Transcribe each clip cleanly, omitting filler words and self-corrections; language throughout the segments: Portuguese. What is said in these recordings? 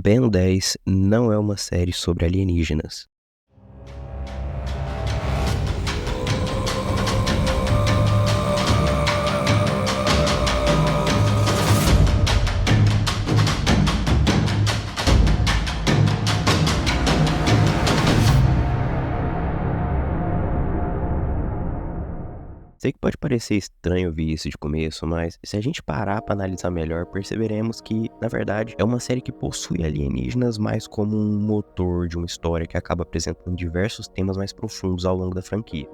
Ben 10 não é uma série sobre alienígenas. Sei que pode parecer estranho ouvir isso de começo, mas se a gente parar para analisar melhor, perceberemos que, na verdade, é uma série que possui alienígenas mais como um motor de uma história que acaba apresentando diversos temas mais profundos ao longo da franquia.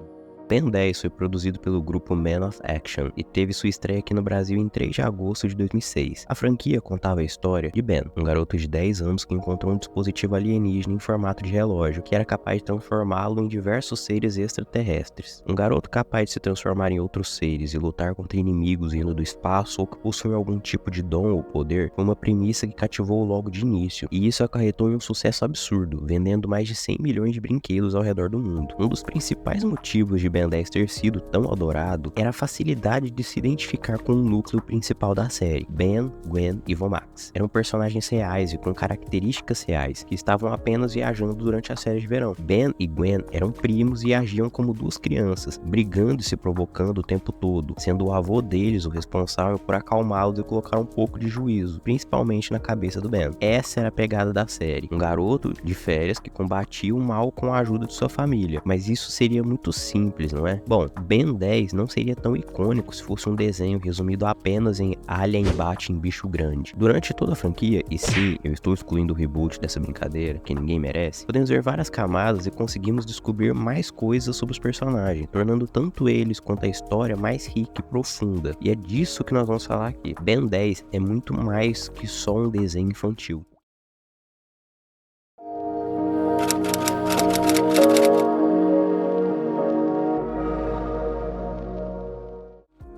Ben 10 foi produzido pelo grupo Man of Action e teve sua estreia aqui no Brasil em 3 de agosto de 2006. A franquia contava a história de Ben, um garoto de 10 anos que encontrou um dispositivo alienígena em formato de relógio que era capaz de transformá-lo em diversos seres extraterrestres. Um garoto capaz de se transformar em outros seres e lutar contra inimigos vindo do espaço ou que possuem algum tipo de dom ou poder foi uma premissa que cativou logo de início, e isso acarretou em um sucesso absurdo, vendendo mais de 100 milhões de brinquedos ao redor do mundo. Um dos principais motivos de Ben 10 ter sido tão adorado era a facilidade de se identificar com o núcleo principal da série, Ben, Gwen e Vomax. Eram personagens reais e com características reais, que estavam apenas viajando durante a série de verão. Ben e Gwen eram primos e agiam como duas crianças, brigando e se provocando o tempo todo, sendo o avô deles o responsável por acalmá-los e colocar um pouco de juízo, principalmente na cabeça do Ben. Essa era a pegada da série, um garoto de férias que combatia o mal com a ajuda de sua família, mas isso seria muito simples, não é? Bom, Ben 10 não seria tão icônico se fosse um desenho resumido apenas em alien bate em bicho grande. Durante toda a franquia, e sim, eu estou excluindo o reboot dessa brincadeira, que ninguém merece, podemos ver várias camadas e conseguimos descobrir mais coisas sobre os personagens, tornando tanto eles quanto a história mais rica e profunda. E é disso que nós vamos falar aqui. Ben 10 é muito mais que só um desenho infantil.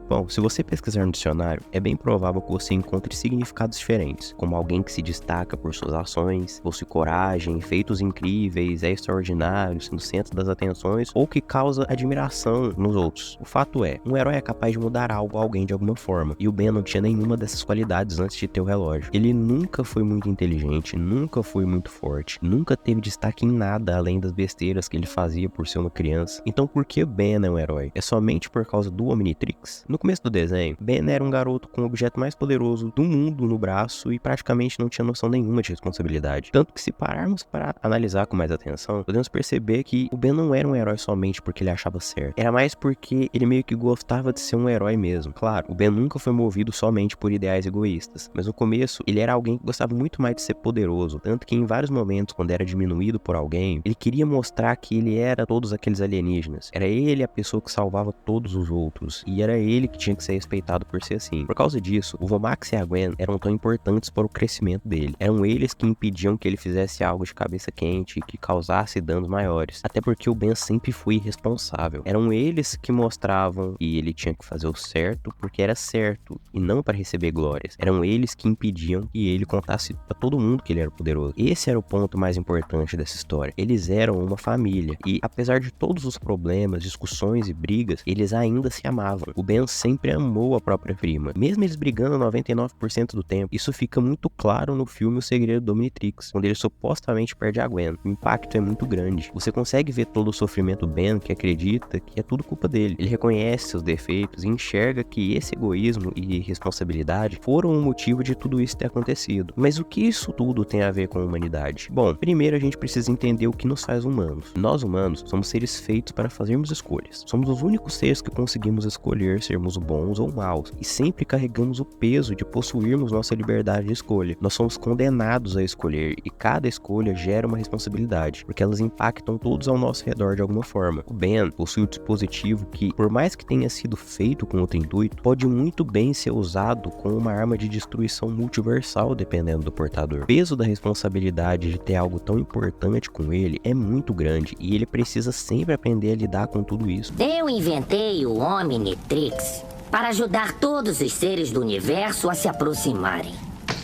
Bom, se você pesquisar no dicionário, é bem provável que você encontre significados diferentes, como alguém que se destaca por suas ações, possui coragem, feitos incríveis, é extraordinário, sendo centro das atenções, ou que causa admiração nos outros. O fato é, um herói é capaz de mudar algo a alguém de alguma forma, e o Ben não tinha nenhuma dessas qualidades antes de ter o relógio. Ele nunca foi muito inteligente, nunca foi muito forte, nunca teve destaque em nada além das besteiras que ele fazia por ser uma criança. Então por que Ben é um herói? É somente por causa do Omnitrix? No começo do desenho, Ben era um garoto com o objeto mais poderoso do mundo no braço e praticamente não tinha noção nenhuma de responsabilidade. Tanto que se pararmos para analisar com mais atenção, podemos perceber que o Ben não era um herói somente porque ele achava certo. Era mais porque ele meio que gostava de ser um herói mesmo. Claro, o Ben nunca foi movido somente por ideais egoístas, mas no começo ele era alguém que gostava muito mais de ser poderoso, tanto que em vários momentos, quando era diminuído por alguém, ele queria mostrar que ele era todos aqueles alienígenas. Era ele a pessoa que salvava todos os outros, e era ele que tinha que ser respeitado por ser assim. Por causa disso, o Vomax e a Gwen eram tão importantes para o crescimento dele. Eram eles que impediam que ele fizesse algo de cabeça quente e que causasse danos maiores. Até porque o Ben sempre foi irresponsável. Eram eles que mostravam que ele tinha que fazer o certo porque era certo e não para receber glórias. Eram eles que impediam que ele contasse para todo mundo que ele era poderoso. Esse era o ponto mais importante dessa história. Eles eram uma família e, apesar de todos os problemas, discussões e brigas, eles ainda se amavam. O Ben sempre amou a própria prima, mesmo eles brigando 99% do tempo. Isso fica muito claro no filme O Segredo do Omnitrix, onde ele supostamente perde a Gwen. O impacto é muito grande. Você consegue ver todo o sofrimento do Ben, que acredita que é tudo culpa dele. Ele reconhece seus defeitos e enxerga que esse egoísmo e responsabilidade foram o motivo de tudo isso ter acontecido. Mas o que isso tudo tem a ver com a humanidade? Bom, primeiro a gente precisa entender o que nos faz humanos. Nós humanos somos seres feitos para fazermos escolhas. Somos os únicos seres que conseguimos escolher sermos bons ou maus, e sempre carregamos o peso de possuirmos nossa liberdade de escolha. Nós somos condenados a escolher, e cada escolha gera uma responsabilidade, porque elas impactam todos ao nosso redor de alguma forma. O Ben possui um dispositivo que, por mais que tenha sido feito com outro intuito, pode muito bem ser usado como uma arma de destruição multiversal, dependendo do portador. O peso da responsabilidade de ter algo tão importante com ele é muito grande, e ele precisa sempre aprender a lidar com tudo isso. Eu inventei o Omnitrix para ajudar todos os seres do universo a se aproximarem.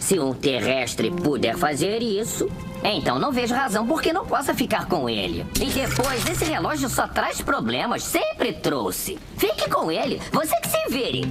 Se um terrestre puder fazer isso, então não vejo razão por que não possa ficar com ele. E depois, esse relógio só traz problemas, sempre trouxe. Fique com ele, você que se vire.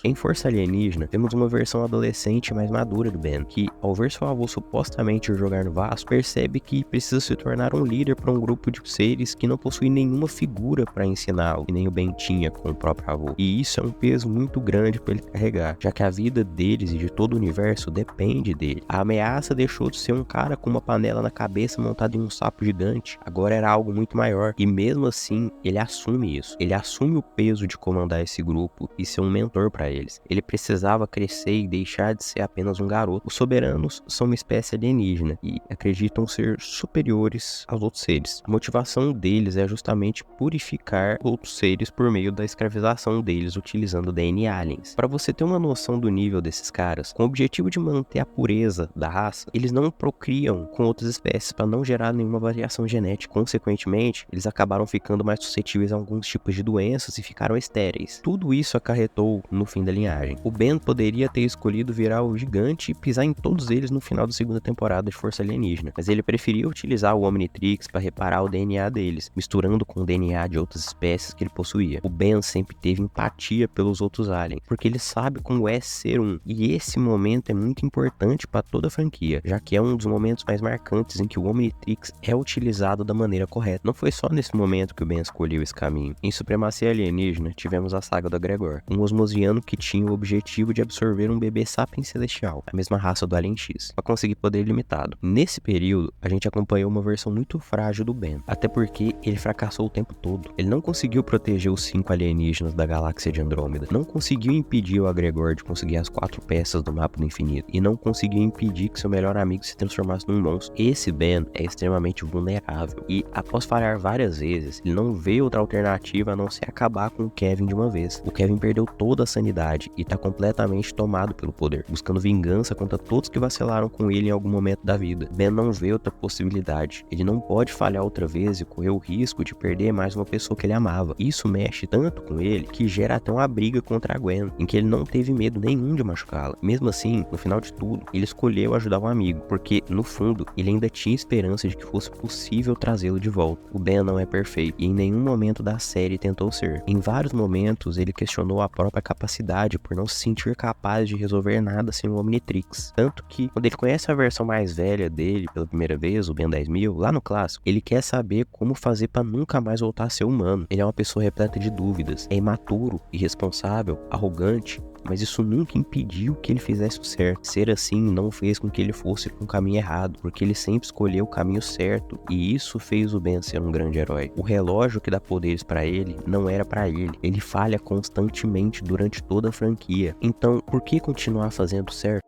Em Força Alienígena, temos uma versão adolescente mais madura do Ben, que, ao ver seu avô supostamente jogar no Vasco, percebe que precisa se tornar um líder para um grupo de seres que não possui nenhuma figura para ensiná-lo, que nem o Ben tinha com o próprio avô. E isso é um peso muito grande para ele carregar, já que a vida deles e de todo o universo depende dele. A ameaça deixou de ser um cara com uma panela na cabeça montado em um sapo gigante, agora era algo muito maior, e mesmo assim, ele assume isso. Ele assume o peso de comandar esse grupo e ser um mentor para eles. Ele precisava crescer e deixar de ser apenas um garoto. Os soberanos são uma espécie alienígena e acreditam ser superiores aos outros seres. A motivação deles é justamente purificar outros seres por meio da escravização deles utilizando DNA aliens. Para você ter uma noção do nível desses caras, com o objetivo de manter a pureza da raça, eles não procriam com outras espécies para não gerar nenhuma variação genética. Consequentemente, eles acabaram ficando mais suscetíveis a alguns tipos de doenças e ficaram estéreis. Tudo isso acarretou no fim da linhagem. O Ben poderia ter escolhido virar o gigante e pisar em todos eles no final da segunda temporada de Força Alienígena, mas ele preferiu utilizar o Omnitrix para reparar o DNA deles, misturando com o DNA de outras espécies que ele possuía. O Ben sempre teve empatia pelos outros aliens, porque ele sabe como é ser um, e esse momento é muito importante para toda a franquia, já que é um dos momentos mais marcantes em que o Omnitrix é utilizado da maneira correta. Não foi só nesse momento que o Ben escolheu esse caminho. Em Supremacia Alienígena, tivemos a saga do Gregor, um osmosiano que tinha o objetivo de absorver um bebê sapiens celestial, a mesma raça do Alien X, para conseguir poder limitado. Nesse período, a gente acompanhou uma versão muito frágil do Ben, até porque ele fracassou o tempo todo. Ele não conseguiu proteger os 5 alienígenas da galáxia de Andrômeda, não conseguiu impedir o Gregor de conseguir as 4 peças do mapa do infinito, e não conseguiu impedir que seu melhor amigo se transformasse num monstro. Esse Ben é extremamente vulnerável, e após falhar várias vezes, ele não vê outra alternativa a não ser acabar com o Kevin de uma vez. O Kevin perdeu toda a sanidade e tá completamente tomado pelo poder, buscando vingança contra todos que vacilaram com ele em algum momento da vida. Ben não vê outra possibilidade. Ele não pode falhar outra vez e correr o risco de perder mais uma pessoa que ele amava. Isso mexe tanto com ele que gera até uma briga contra a Gwen, em que ele não teve medo nenhum de machucá-la. Mesmo assim, no final de tudo, ele escolheu ajudar um amigo, porque no fundo, ele ainda tinha esperança de que fosse possível trazê-lo de volta. O Ben não é perfeito e em nenhum momento da série tentou ser. Em vários momentos, ele questionou a própria capacidade por não se sentir capaz de resolver nada sem o Omnitrix. Tanto que, quando ele conhece a versão mais velha dele pela primeira vez, o Ben 10.000, lá no clássico, ele quer saber como fazer para nunca mais voltar a ser humano. Ele é uma pessoa repleta de dúvidas, é imaturo, irresponsável, arrogante, mas isso nunca impediu que ele fizesse o certo. Ser assim não fez com que ele fosse para um caminho errado, porque ele sempre escolheu o caminho certo, e isso fez o Ben ser um grande herói. O relógio que dá poderes para ele não era para ele falha constantemente durante toda a franquia. Então, por que continuar fazendo certo?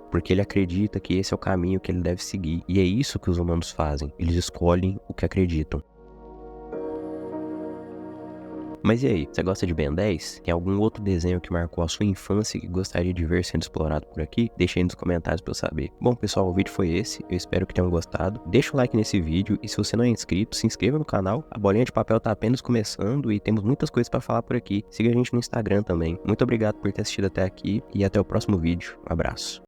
Porque ele acredita que esse é o caminho que ele deve seguir. E é isso que os humanos fazem. Eles escolhem o que acreditam. Mas e aí, você gosta de Ben 10? Tem algum outro desenho que marcou a sua infância e que gostaria de ver sendo explorado por aqui? Deixa aí nos comentários pra eu saber. Bom, pessoal, o vídeo foi esse. Eu espero que tenham gostado. Deixa o like nesse vídeo e se você não é inscrito, se inscreva no canal. A Bolinha de Papel tá apenas começando e temos muitas coisas pra falar por aqui. Siga a gente no Instagram também. Muito obrigado por ter assistido até aqui e até o próximo vídeo. Um abraço.